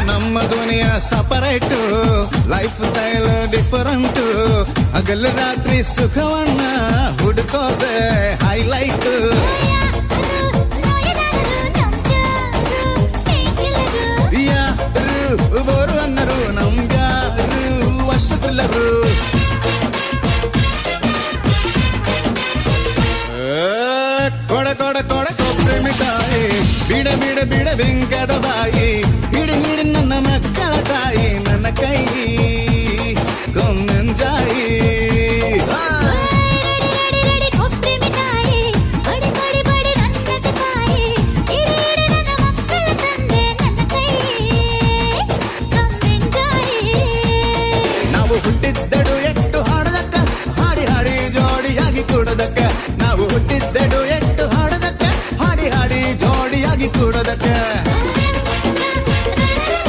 ನಮ್ಮ ದುನಿಯಾ separate, life style different. ಹಗಲು ರಾತ್ರಿ ಸುಖವನ್ನ ಹುಡುಕೋದೆ ಹೈಲೈಟ್. ಯಾರು ಬೋರು ಅನ್ನರು ನಮ್ಗ್ಯಾರು ಅಷ್ಟು ತ್ರಿಲ್ಲರು.